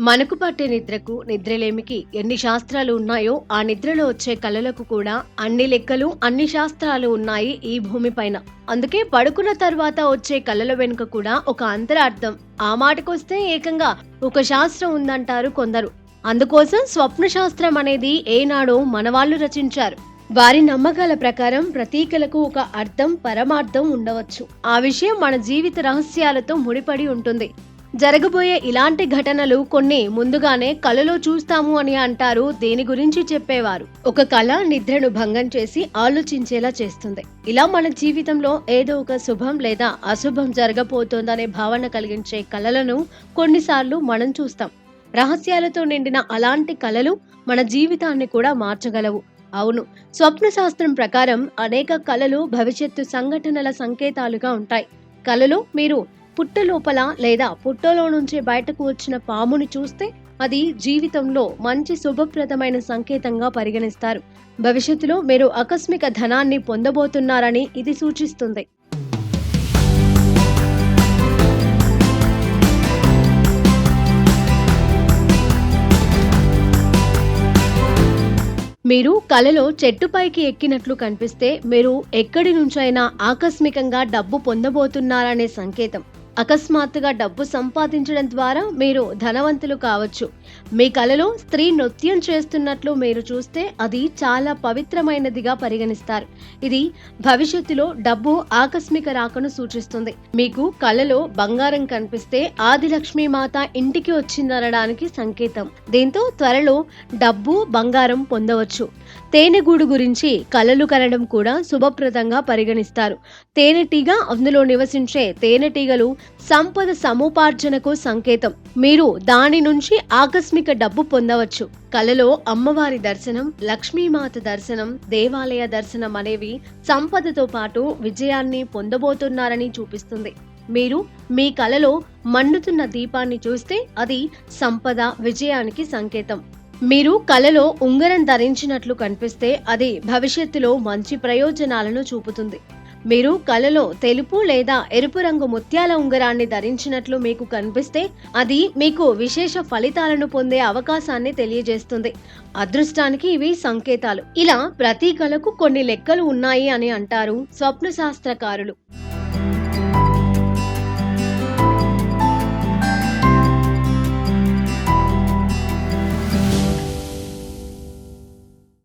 మనకు పట్టే నిద్రకు, నిద్రలేమికి ఎన్ని శాస్త్రాలు ఉన్నాయో, ఆ నిద్రలో వచ్చే కలలకు కూడా అన్ని లెక్కలు, అన్ని శాస్త్రాలు ఉన్నాయి ఈ భూమిపైన. అందుకే పడుకున్న తర్వాత వచ్చే కలల వెనుక కూడా ఒక అంతరార్థం, ఆ మాటకొస్తే ఏకంగా ఒక శాస్త్రం ఉందంటారు కొందరు. అందుకోసం స్వప్న శాస్త్రం అనేది ఏనాడో మనవాళ్లు రచించారు. వారి నమ్మకాల ప్రకారం ప్రతీకలకు ఒక అర్థం, పరమార్థం ఉండవచ్చు. ఆ విషయం మన జీవిత రహస్యాలతో ముడిపడి ఉంటుంది. జరగబోయే ఇలాంటి ఘటనలు కొన్ని ముందుగానే కలలో చూస్తాము అని అంటారు దేని గురించి చెప్పేవారు. ఒక కళ నిద్రను భంగం చేసి ఆలోచించేలా చేస్తుంది. ఇలా మన జీవితంలో ఏదో ఒక శుభం లేదా అశుభం జరగబోతోందనే భావన కలిగించే కళలను కొన్నిసార్లు మనం చూస్తాం. రహస్యాలతో నిండిన అలాంటి కళలు మన జీవితాన్ని కూడా మార్చగలవు. అవును, స్వప్న శాస్త్రం ప్రకారం అనేక కళలు భవిష్యత్తు సంఘటనల సంకేతాలుగా ఉంటాయి. కలలో మీరు పుట్ట లోపల లేదా పుట్టలో నుంచి బయటకు వచ్చిన పాముని చూస్తే అది జీవితంలో మంచి శుభప్రదమైన సంకేతంగా పరిగణిస్తారు. భవిష్యత్తులో మీరు ఆకస్మిక ధనాన్ని పొందబోతున్నారని ఇది సూచిస్తుంది. మీరు కలలో చెట్టుపైకి ఎక్కినట్లు కనిపిస్తే మీరు ఎక్కడి నుంచైనా ఆకస్మికంగా డబ్బు పొందబోతున్నారనే సంకేతం. అకస్మాత్తుగా డబ్బు సంపాదించడం ద్వారా మీరు ధనవంతులు కావచ్చు. మీ కలలో స్త్రీ నృత్యం చేస్తున్నట్లు మీరు చూస్తే అది చాలా పవిత్రమైనదిగా పరిగణిస్తారు. ఇది భవిష్యత్తులో డబ్బు ఆకస్మిక రాకను సూచిస్తుంది. మీకు కలలో బంగారం కనిపిస్తే ఆదిలక్ష్మి మాత ఇంటికి వచ్చిందనడానికి సంకేతం. దీంతో త్వరలో డబ్బు, బంగారం పొందవచ్చు. తేనెగూడు గురించి కలలు కనడం కూడా శుభప్రదంగా పరిగణిస్తారు. తేనెటీగ, అందులో నివసించే తేనెటీగలు సంపద సముపార్జనకు సంకేతం. మీరు దాని నుంచి ఆకస్మిక డబ్బు పొందవచ్చు. కలలో అమ్మవారి దర్శనం, లక్ష్మీమాత దర్శనం, దేవాలయ దర్శనం అనేవి సంపదతో పాటు విజయాన్ని పొందబోతున్నారని చూపిస్తుంది. మీరు మీ కలలో మండుతున్న దీపాన్ని చూస్తే అది సంపద, విజయానికి సంకేతం. మీరు కలలో ఉంగరం ధరించినట్లు కనిపిస్తే అది భవిష్యత్తులో మంచి ప్రయోజనాలను చూపుతుంది. మీరు కలలో తెలుపు లేదా ఎరుపు రంగు ముత్యాల ఉంగరాన్ని ధరించినట్లు మీకు కనిపిస్తే అది మీకు విశేష ఫలితాలను పొందే అవకాశాన్ని తెలియజేస్తుంది. అదృష్టానికి ఇవి సంకేతాలు. ఇలా ప్రతి కళకు కొన్ని లెక్కలు ఉన్నాయి అని అంటారు స్వప్న శాస్త్రకారులు.